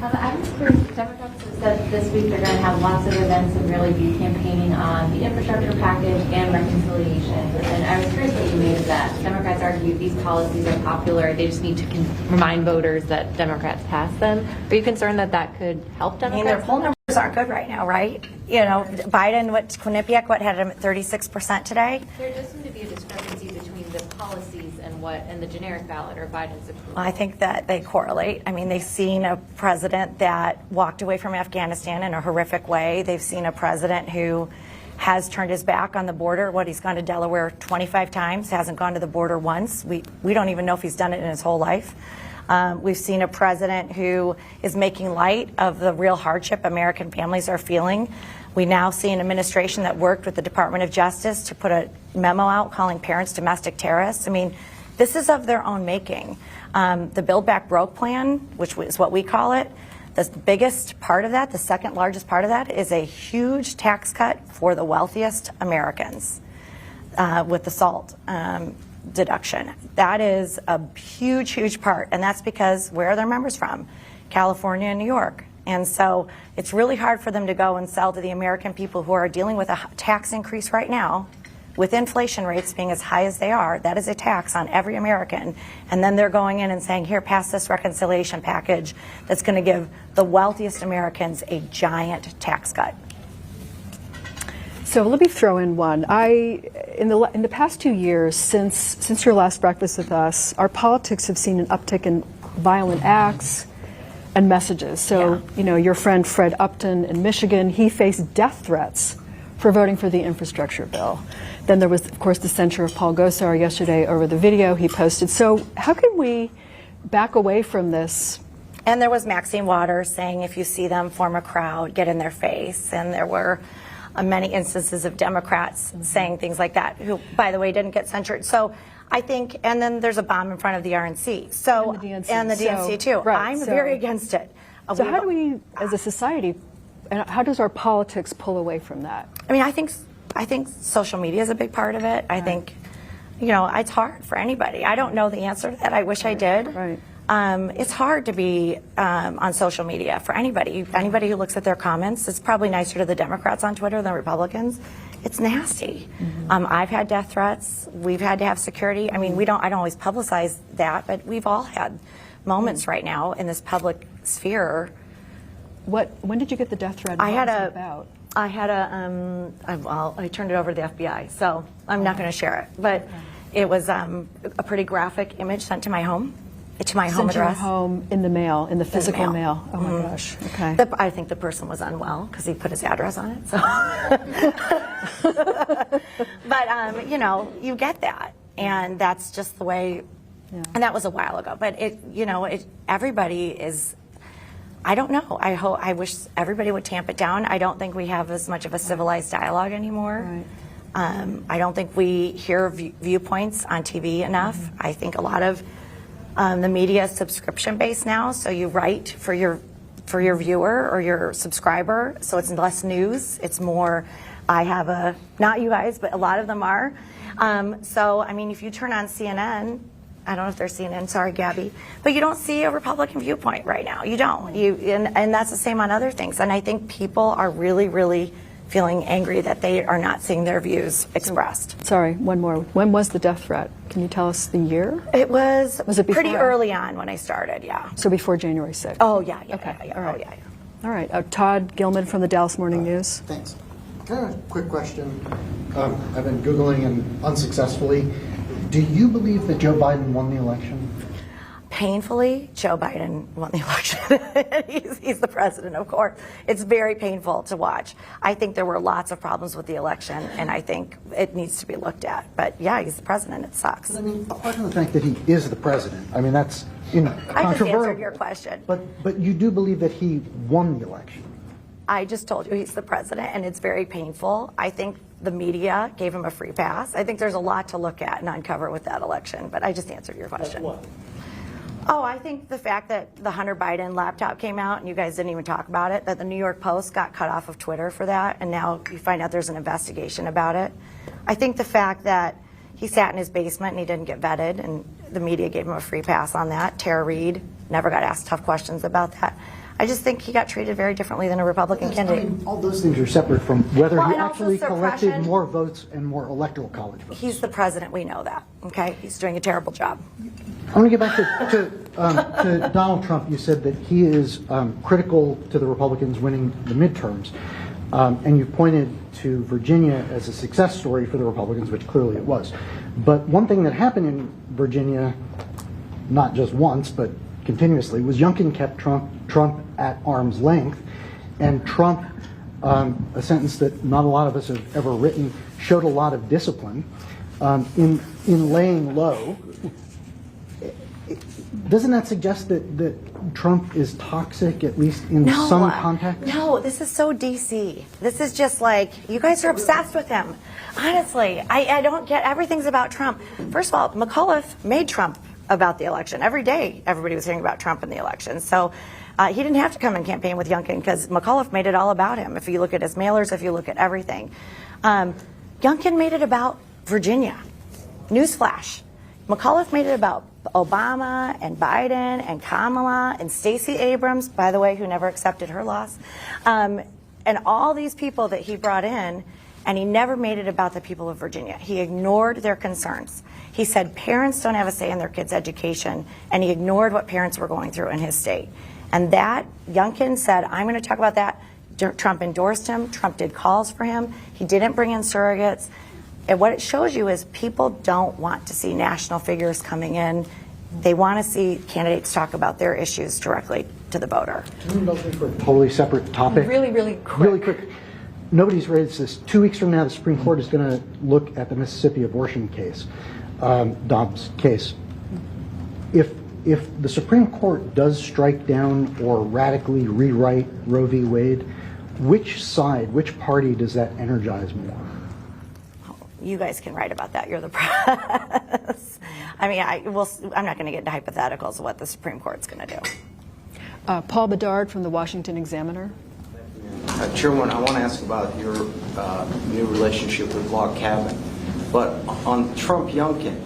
I'm just curious, Democrats have said this week they're going to have lots of events and really be campaigning on the infrastructure package and reconciliation. And I was curious what you made of that. Democrats argue these policies are popular. They just need to remind voters that Democrats passed them. Are you concerned that that could help Democrats?
I mean, their poll numbers aren't good right now, right? You know, Biden, Quinnipiac, had him at 36% today?
There does seem to be a discrepancy between the policies and the generic ballot or Biden's approval.
I think that they correlate. I mean, they've seen a president that walked away from Afghanistan in a horrific way. They've seen a president who has turned his back on the border. He's gone to Delaware 25 times, hasn't gone to the border once. We don't even know if he's done it in his whole life. We've seen a president who is making light of the real hardship American families are feeling. We now see an administration that worked with the Department of Justice to put a memo out calling parents domestic terrorists. I mean, this is of their own making. The Build Back Broke plan, which is what we call it, the biggest part of that, the second largest part of that, is a huge tax cut for the wealthiest Americans with the SALT deduction. That is a huge, huge part, and that's because where are their members from? California and New York. And so it's really hard for them to go and sell to the American people who are dealing with a tax increase right now, with inflation rates being as high as they are. That is a tax on every American. And then they're going in and saying, here, pass this reconciliation package that's going to give the wealthiest Americans a giant tax cut.
So let me throw in one. In the past 2 years, since your last breakfast with us, our politics have seen an uptick in violent acts and messages. So, you know, your friend Fred Upton in Michigan, he faced death threats for voting for the infrastructure bill. Then there was, of course, the censure of Paul Gosar yesterday over the video he posted. So how can we back away from this?
And there was Maxine Waters saying if you see them form a crowd, get in their face. And there were many instances of Democrats saying things like that, who, by the way, didn't get censured. So I think, and then there's a bomb in front of the RNC. So, and the DNC too.
Right,
I'm very against it.
So how do we, as a society, and how does our politics pull away from that?
I mean, I think social media is a big part of it. I think, you know, it's hard for anybody. I don't know the answer to that. I wish I did.
Right.
It's hard to be on social media for anybody. Anybody who looks at their comments, it's probably nicer to the Democrats on Twitter than Republicans. It's nasty. I've had death threats. We've had to have security. I mean, I don't always publicize that, but we've all had moments right now in this public sphere.
When did you get the death threat?
I had
a
I turned it over to the FBI, so I'm not going to share it. But it was a pretty graphic image sent to my home. To my home address.
Your home in the mail, in the physical mail. Oh my gosh. Okay.
I think the person was unwell because he put his address on it. So. But you know, you get that, and that's just the way. Yeah. And that was a while ago. But everybody is. I don't know. I wish everybody would tamp it down. I don't think we have as much of a civilized dialogue anymore. Right. I don't think we hear viewpoints on TV enough. I think a lot of the media is subscription based now, so you write for your viewer or your subscriber, so it's less news. It's more, not you guys, but a lot of them are. So I mean, if you turn on CNN, I don't know if they're CNN. Sorry, Gabby. But you don't see a Republican viewpoint right now. You don't. And that's the same on other things. And I think people are really, really feeling angry that they are not seeing their views expressed.
Sorry, one more. When was the death threat? Can you tell us the year?
It was
it
pretty
before?
early on when I started, yeah.
So before January 6th?
Oh, yeah.
Okay,
Yeah,
all right.
Oh, yeah.
All right. Todd Gilman from the Dallas Morning News.
Thanks. Kind of a quick question. I've been Googling and unsuccessfully. Do you believe that Joe Biden won the election?
Painfully, Joe Biden won the election. He's the president, of course. It's very painful to watch. I think there were lots of problems with the election, and I think it needs to be looked at. But yeah, he's the president. It sucks.
I mean, apart from the fact that he is the president, I mean, that's
I just
controversial.
answered your question.
But you do believe that he won the election?
I just told you he's the president, and it's very painful. I think the media gave him a free pass. I think there's a lot to look at and uncover with that election, but I just answered your question.
What?
Oh, I think the fact that the Hunter Biden laptop came out and you guys didn't even talk about it, that the New York Post got cut off of Twitter for that, and now you find out there's an investigation about it. I think the fact that he sat in his basement and he didn't get vetted, and the media gave him a free pass on that. Tara Reid never got asked tough questions about that. I just think he got treated very differently than a Republican candidate.
I mean, all those things are separate from whether
Well,
he
and also
actually collected
suppression.
more votes and more electoral college votes.
He's the president, we know that, okay? He's doing a terrible job.
I want to get back to Donald Trump. You said that he is critical to the Republicans winning the midterms, and you pointed to Virginia as a success story for the Republicans, which clearly it was. But one thing that happened in Virginia, not just once, but continuously, was Youngkin kept Trump at arm's length, and Trump, a sentence that not a lot of us have ever written, showed a lot of discipline in laying low. Doesn't that suggest that Trump is toxic, at least in some context?
No, this is so DC. This is just like, you guys are obsessed with him. Honestly, I don't get, everything's about Trump. First of all, McAuliffe made Trump about the election. Every day, everybody was hearing about Trump in the election. So he didn't have to come and campaign with Youngkin because McAuliffe made it all about him. If you look at his mailers, if you look at everything. Youngkin made it about Virginia. Newsflash. McAuliffe made it about Obama and Biden and Kamala and Stacey Abrams, by the way, who never accepted her loss, and all these people that he brought in, and he never made it about the people of Virginia. He ignored their concerns. He said parents don't have a say in their kids' education, and he ignored what parents were going through in his state. And that, Youngkin said, I'm going to talk about that. Trump endorsed him. Trump did calls for him. He didn't bring in surrogates. And what it shows you is people don't want to see national figures coming in. They want to see candidates talk about their issues directly to the voter.
Can you indulge me for a totally separate topic?
Really quick.
Really quick. Nobody's raised this. 2 weeks from now, the Supreme Court is going to look at the Mississippi abortion case, Dobbs case. If the Supreme Court does strike down or radically rewrite Roe v. Wade, which side, which party does that energize more?
You guys can write about that. You're the press. I mean, I'm not going to get into hypotheticals of what the Supreme Court's going to do.
Paul Bedard from the Washington Examiner.
Chairwoman, I want to ask about your new relationship with Log Cabin. But on Trump-Youngkin,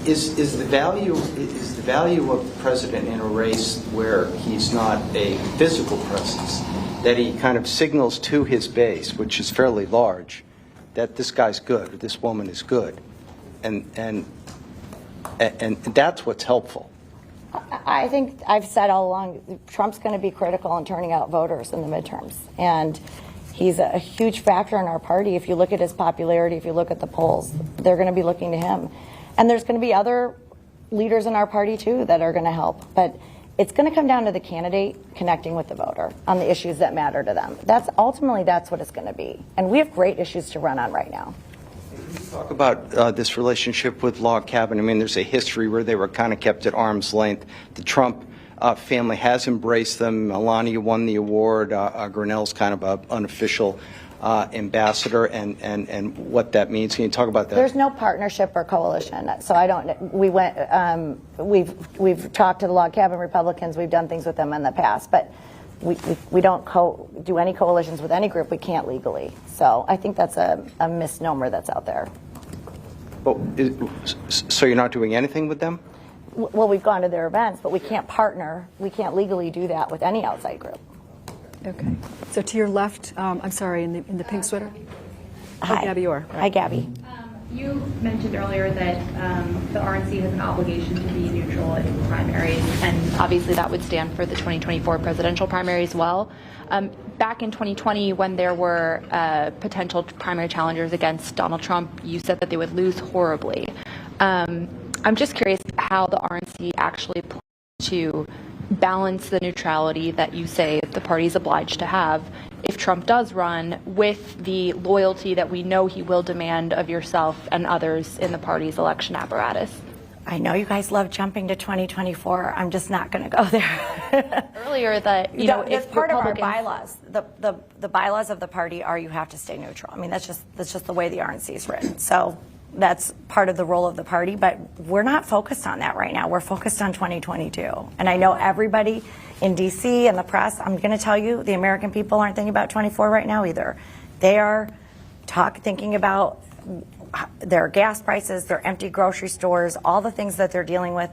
is the value of the president in a race where he's not a physical presence, that he kind of signals to his base, which is fairly large, that this guy's good or this woman is good, and that's what's helpful.
I think I've said all along, Trump's going to be critical in turning out voters in the midterms, and he's a huge factor in our party. If you look at his popularity, if you look at the polls, they're going to be looking to him, and there's going to be other leaders in our party too that are going to help, but it's going to come down to the candidate connecting with the voter on the issues that matter to them. That's what it's going to be. And we have great issues to run on right now.
Talk about this relationship with Log Cabin. I mean, there's a history where they were kind of kept at arm's length. The Trump family has embraced them. Melania won the award. Grinnell's kind of an unofficial ambassador, and what that means. Can you talk about that?
There's no partnership or coalition, so I don't. We've talked to the Log Cabin Republicans. We've done things with them in the past, but we don't do any coalitions with any group. We can't legally. So I think that's a misnomer that's out there.
So you're not doing anything with them?
Well, we've gone to their events, but we can't partner. We can't legally do that with any outside group.
Okay. So to your left, I'm sorry, in the pink sweater?
Hi.
Oh, Gabby Orr.
Hi, Gabby.
You mentioned earlier that the RNC has an obligation to be neutral in primaries, and obviously that would stand for the 2024 presidential primary as well. Back in 2020, when there were potential primary challengers against Donald Trump, you said that they would lose horribly. I'm just curious how the RNC actually plans to balance the neutrality that you say the party is obliged to have if Trump does run with the loyalty that we know he will demand of yourself and others in the party's election apparatus.
I know you guys love jumping to 2024. I'm just not going to go there.
Earlier that,
it's part of our bylaws. The bylaws of the party are you have to stay neutral. I mean, that's just the way the RNC is written. So that's part of the role of the party, but we're not focused on that right now. We're focused on 2022. And I know everybody in DC and the press, I'm going to tell you, the American people aren't thinking about 24 right now either. They are thinking about their gas prices, their empty grocery stores, all the things that they're dealing with.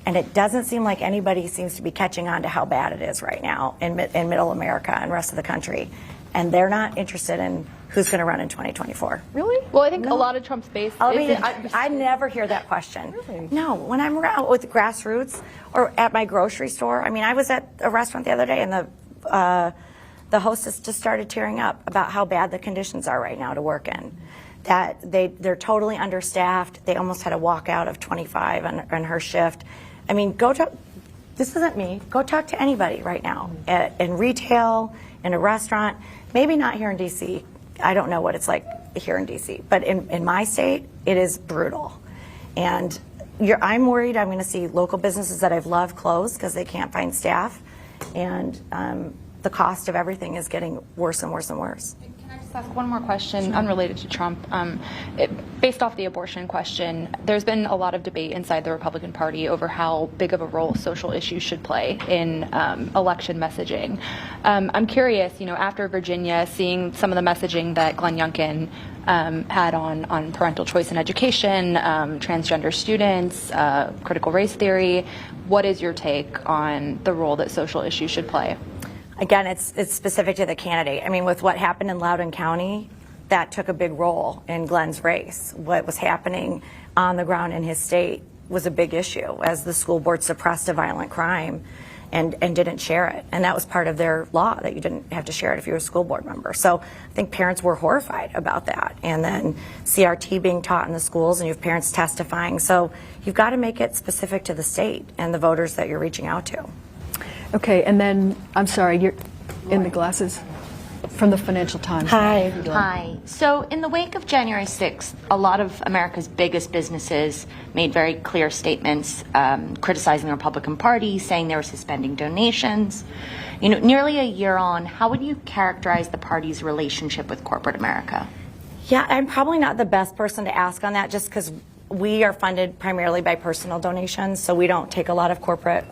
And it doesn't seem like anybody seems to be catching on to how bad it is right now in middle America and rest of the country. And they're not interested in who's going to run in 2024.
Really? Well, I think a lot of Trump's base.
I never hear that question. Really? No, when I'm around with grassroots or at my grocery store. I mean, I was at a restaurant the other day, and the hostess just started tearing up about how bad the conditions are right now to work in. That they're totally understaffed. They almost had a walkout of 25 on her shift. I mean, go talk. This isn't me. Go talk to anybody right now in retail, in a restaurant. Maybe not here in DC. I don't know what it's like here in DC, but in my state, it is brutal. And I'm worried I'm going to see local businesses that I've loved close because they can't find staff, and the cost of everything is getting worse and worse and worse.
Can I just ask one more question, unrelated to Trump? Based off the abortion question, there's been a lot of debate inside the Republican Party over how big of a role social issues should play in election messaging. I'm curious, after Virginia, seeing some of the messaging that Glenn Youngkin had on parental choice in education, transgender students, critical race theory, what is your take on the role that social issues should play?
Again, it's specific to the candidate. I mean, with what happened in Loudoun County, that took a big role in Glenn's race. What was happening on the ground in his state was a big issue as the school board suppressed a violent crime and didn't share it. And that was part of their law, that you didn't have to share it if you were a school board member. So I think parents were horrified about that. And then CRT being taught in the schools, and you have parents testifying. So you've got to make it specific to the state and the voters that you're reaching out to.
Okay, and then, I'm sorry, you're in the glasses from the Financial Times.
Hi.
Hi. So in the wake of January 6th, a lot of America's biggest businesses made very clear statements criticizing the Republican Party, saying they were suspending donations. Nearly a year on, how would you characterize the party's relationship with corporate America?
Yeah, I'm probably not the best person to ask on that, just because we are funded primarily by personal donations, so we don't take a lot of corporate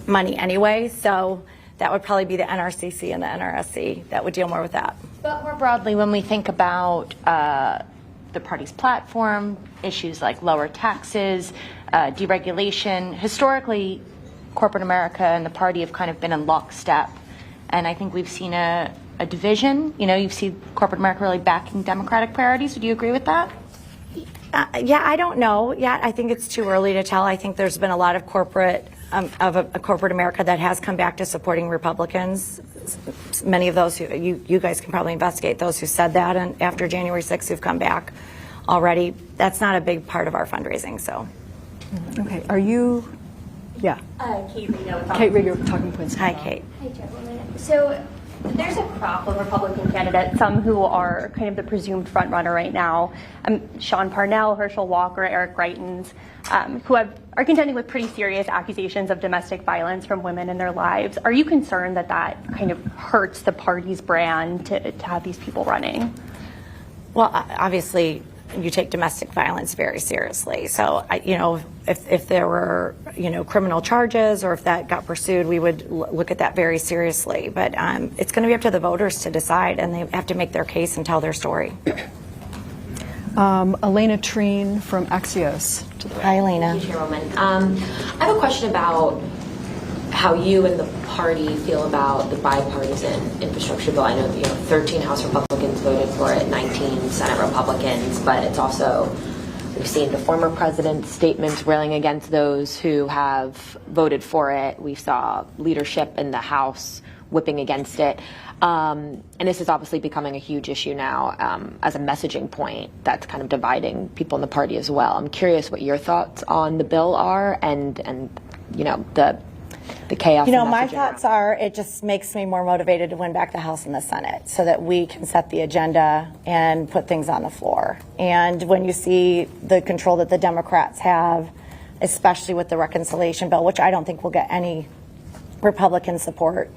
money anyway, so that would probably be the NRCC and the NRSC that would deal more with that.
But more broadly, when we think about the party's platform, issues like lower taxes, deregulation, historically, corporate America and the party have kind of been in lockstep. And I think we've seen a division. You've seen corporate America really backing Democratic priorities. Would you agree with that?
Yeah, I don't know yet. I think it's too early to tell. I think there's been a lot of corporate corporate America that has come back to supporting Republicans. Many of those who you guys can probably investigate those who said that, and after January 6th who've come back already. That's not a big part of our fundraising. So,
okay, are you? Yeah.
Kate Rigo.
Kate Rigo, Talking Points.
Hi, Kate.
Hi, Chairwoman. So there's a crop of Republican candidates, some who are kind of the presumed front runner right now. Sean Parnell, Herschel Walker, Eric Greitens, who are contending with pretty serious accusations of domestic violence from women in their lives. Are you concerned that that kind of hurts the party's brand to have these people running?
Well, obviously, you take domestic violence very seriously. So, if there were, criminal charges or if that got pursued, we would look at that very seriously. But it's going to be up to the voters to decide, and they have to make their case and tell their story.
Elena Treen from Axios. to the right.
Hi, Lena.
Thank you, Chairwoman. I have a question about how you and the party feel about the bipartisan infrastructure bill. I know 13 House Republicans voted for it, 19 Senate Republicans, but it's also, we've seen the former president's statements railing against those who have voted for it. We saw leadership in the House whipping against it. And this is obviously becoming a huge issue now as a messaging point that's kind of dividing people in the party as well. I'm curious what your thoughts on the bill are and the chaos.
My thoughts are it just makes me more motivated to win back the House and the Senate so that we can set the agenda and put things on the floor. And when you see the control that the Democrats have, especially with the reconciliation bill, which I don't think will get any Republican support,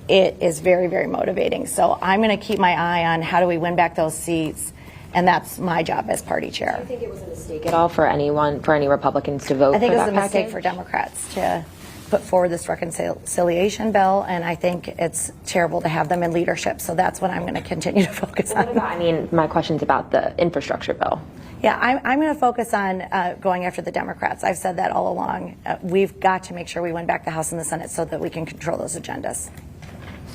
it is very, very motivating. So I'm going to keep my eye on how do we win back those seats, and that's my job as party chair.
Do you think it was a mistake at all for any Republicans to vote?
I think
for
it was
that
a mistake
package?
for Democrats to put forward this reconciliation bill, and I think it's terrible to have them in leadership. So that's what I'm going to continue to focus on.
My question's about the infrastructure bill.
Yeah, I'm going to focus on going after the Democrats. I've said that all along. We've got to make sure we win back the House and the Senate so that we can control those agendas.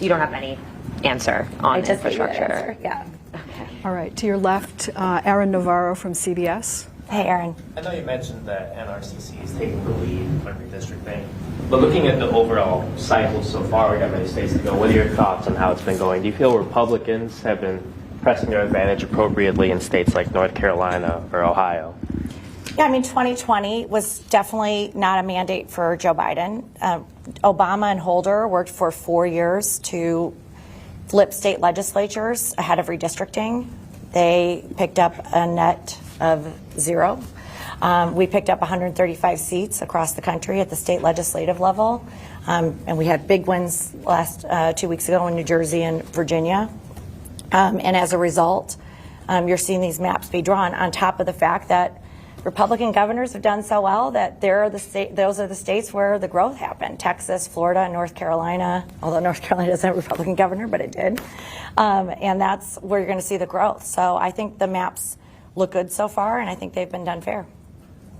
You don't have any answer on infrastructure?
Yeah.
Okay.
All right, to your left, Aaron Navarro from CBS.
Hey, Aaron.
I know you mentioned that NRCC is taking the lead on redistricting, but looking at the overall cycle so far, we got many states to go. What are your thoughts on how it's been going? Do you feel Republicans have been pressing their advantage appropriately in states like North Carolina or Ohio?
Yeah, 2020 was definitely not a mandate for Joe Biden. Obama and Holder worked for 4 years to flip state legislatures ahead of redistricting. They picked up a net of 0. We picked up 135 seats across the country at the state legislative level. And we had big wins last 2 weeks ago in New Jersey and Virginia. And as a result, you're seeing these maps be drawn on top of the fact that Republican governors have done so well that those are the states where the growth happened. Texas, Florida, North Carolina, although North Carolina doesn't have a Republican governor, but it did. And that's where you're going to see the growth. So I think the maps look good so far, and I think they've been done fair.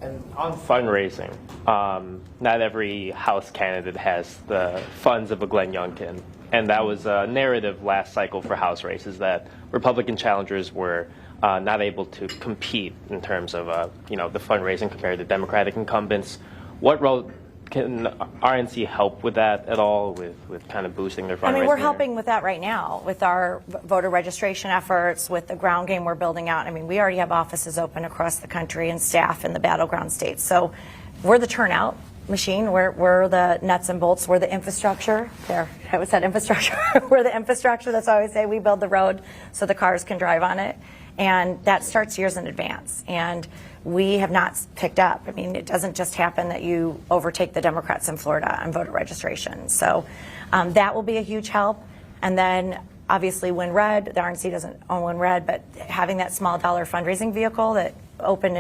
And on fundraising, not every House candidate has the funds of a Glenn Youngkin. And that was a narrative last cycle for House races that Republican challengers were not able to compete in terms of the fundraising compared to Democratic incumbents. What role can RNC help with that at all, with kind of boosting their fundraising?
We're helping with that right now with our voter registration efforts, with the ground game we're building out. We already have offices open across the country and staff in the battleground states. So we're the turnout machine. We're the nuts and bolts. We're the infrastructure. There, I said infrastructure. We're the infrastructure. That's why I always say we build the road so the cars can drive on it. And that starts years in advance. And we have not picked up. It doesn't just happen that you overtake the Democrats in Florida on voter registration. So that will be a huge help. And then obviously Win Red, the RNC doesn't own Win Red, but having that small dollar fundraising vehicle that opened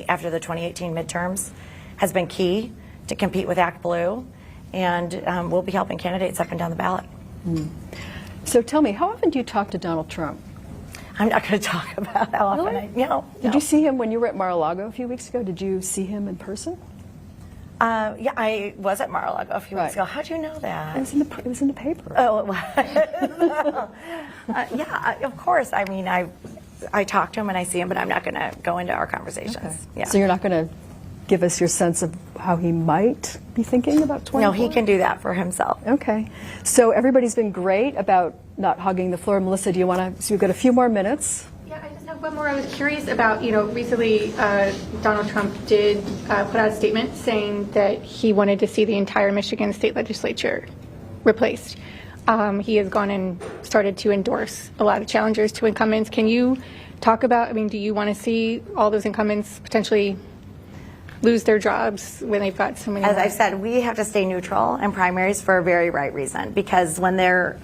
after the 2018 midterms has been key to compete with Act Blue. And we'll be helping candidates up and down the ballot.
So tell me, how often do you talk to Donald Trump?
I'm not going to talk about how often.
Really? Did you see him when you were at Mar-a-Lago a few weeks ago? Did you see him in person?
Yeah, I was at Mar-a-Lago a few weeks ago. How'd you know that?
It was in the paper.
Oh, it was. Yeah, of course. I talk to him and I see him, but I'm not going to go into our conversations. Okay. Yeah.
So you're not going to give us your sense of how he might be thinking about 2024?
No, he can do that for himself.
Okay. So everybody's been great about not hogging the floor. Melissa, do you want to? So we've got a few more minutes.
Yeah, I just have one more. I was curious about, recently Donald Trump did put out a statement saying that he wanted to see the entire Michigan state legislature replaced. He has gone and started to endorse a lot of challengers to incumbents. Can you talk about, do you want to see all those incumbents potentially lose their jobs when they've got so many?
As I've said, we have to stay neutral in primaries for a very right reason, because when they're,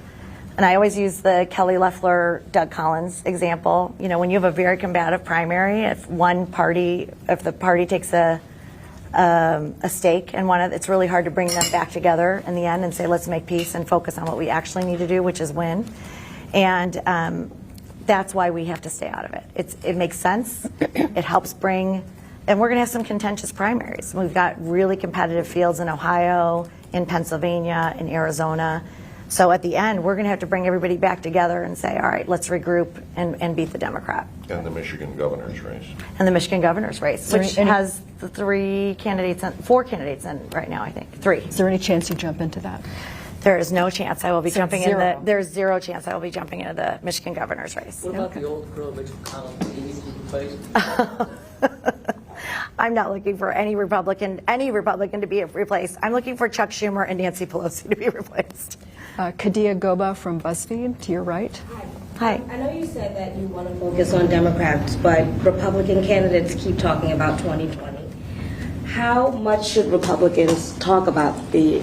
and I always use the Kelly Loeffler, Doug Collins example, when you have a very combative primary, if the party takes a stake in it's really hard to bring them back together in the end and say, let's make peace and focus on what we actually need to do, which is win. And that's why we have to stay out of it. It makes sense. It helps bring and we're going to have some contentious primaries. We've got really competitive fields in Ohio, in Pennsylvania, in Arizona. So at the end, we're going to have to bring everybody back together and say, all right, let's regroup and beat the Democrat.
And the Michigan governor's race.
And the Michigan governor's race, which has the four candidates in right now, I think. 3.
Is there any chance you jump into that?
There is no chance I will be jumping in
zero.
there's 0 chance I will be jumping into the Michigan governor's race.
What about the old girl, Mitch McConnell? Do you need to replace?
I'm not looking for any Republican to be replaced. I'm looking for Chuck Schumer and Nancy Pelosi to be replaced.
Kadia Goba from BuzzFeed, to your right.
Hi.
I know you said that you want to focus on Democrats, but Republican candidates keep talking about 2020. How much should Republicans talk about the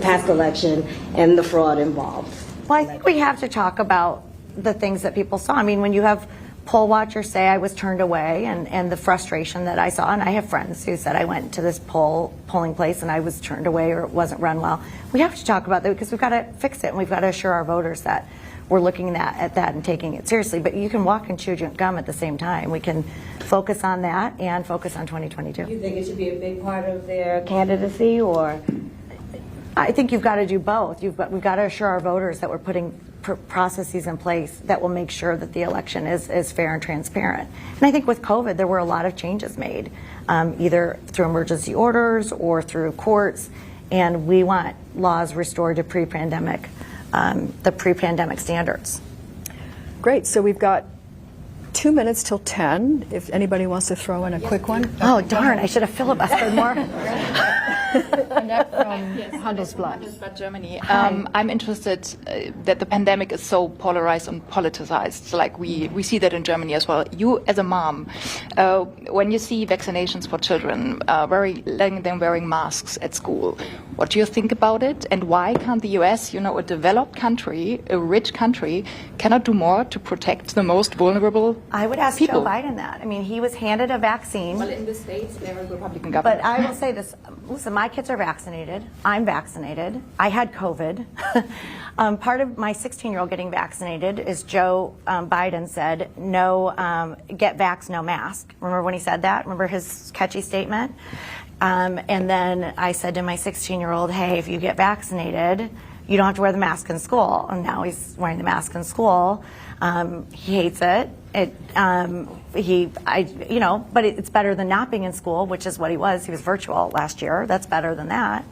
past election and the fraud involved?
Well, I think we have to talk about the things that people saw. I mean, when you have poll watchers say I was turned away and the frustration that I saw, and I have friends who said I went to this polling place and I was turned away or it wasn't run well. We have to talk about that because we've got to fix it and we've got to assure our voters that we're looking at that and taking it seriously. But you can walk and chew gum at the same time. We can focus on that and focus on 2022.
Do you think it should be a big part of their candidacy, or?
I think you've got to do both. We've got to assure our voters that we're putting processes in place that will make sure that the election is fair and transparent. And I think with COVID, there were a lot of changes made, either through emergency orders or through courts, and we want laws restored to pre-pandemic, the pre-pandemic standards.
Great. So we've got 2 minutes till 10. If anybody wants to throw in a quick one.
Oh, darn. I should have filibustered more.
Annette from Handelsblatt.
Germany. I'm interested that the pandemic is so polarized and politicized. Like we see that in Germany as well. You, as a mom, when you see vaccinations for children, letting them wearing masks at school, what do you think about it? And why can't the U.S., a developed country, a rich country, cannot do more to protect the most vulnerable
I would ask
people?
Joe Biden that. I mean, he was handed a vaccine.
Well, in the States, they're a Republican government.
But I will say this. Listen, my kids are vaccinated. I'm vaccinated. I had COVID. Part of my 16-year-old getting vaccinated is Joe Biden said, no, get vax, no mask. Remember when he said that? Remember his catchy statement? And then I said to my 16-year-old, hey, if you get vaccinated, you don't have to wear the mask in school. And now he's wearing the mask in school. He hates it. But it's better than not being in school, which is what he was. He was virtual last year. That's better than that.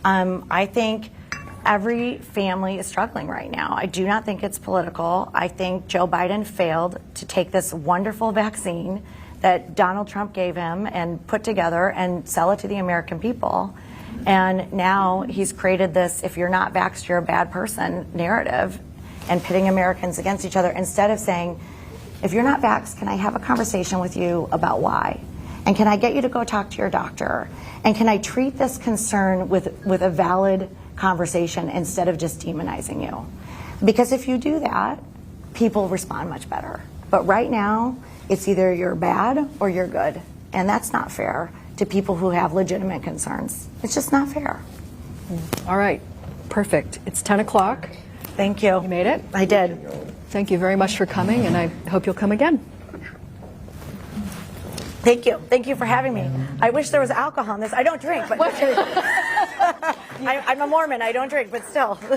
I think every family is struggling right now. I do not think it's political. I think Joe Biden failed to take this wonderful vaccine that Donald Trump gave him and put together and sell it to the American people. And now he's created this, if you're not vaxxed, you're a bad person narrative, and pitting Americans against each other instead of saying, if you're not vaxxed, can I have a conversation with you about why? And can I get you to go talk to your doctor? And can I treat this concern with a valid conversation instead of just demonizing you? Because if you do that, people respond much better. But right now, it's either you're bad or you're good. And that's not fair to people who have legitimate concerns. It's just not fair.
All right. Perfect. It's 10 o'clock.
Thank you.
You made it?
I did.
Thank you very much for coming, and I hope you'll come again.
Thank you. Thank you for having me. I wish there was alcohol in this. I don't drink, but I'm a Mormon. I don't drink, but still.
Too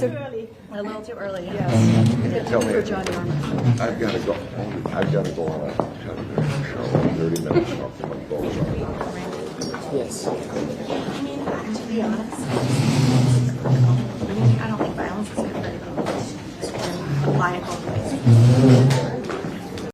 early.
A little too early.
Yes.
Tell me, I've got to go. I've got to go on a television show in 30 minutes. From what goes on.
Yes.
I mean, to be honest.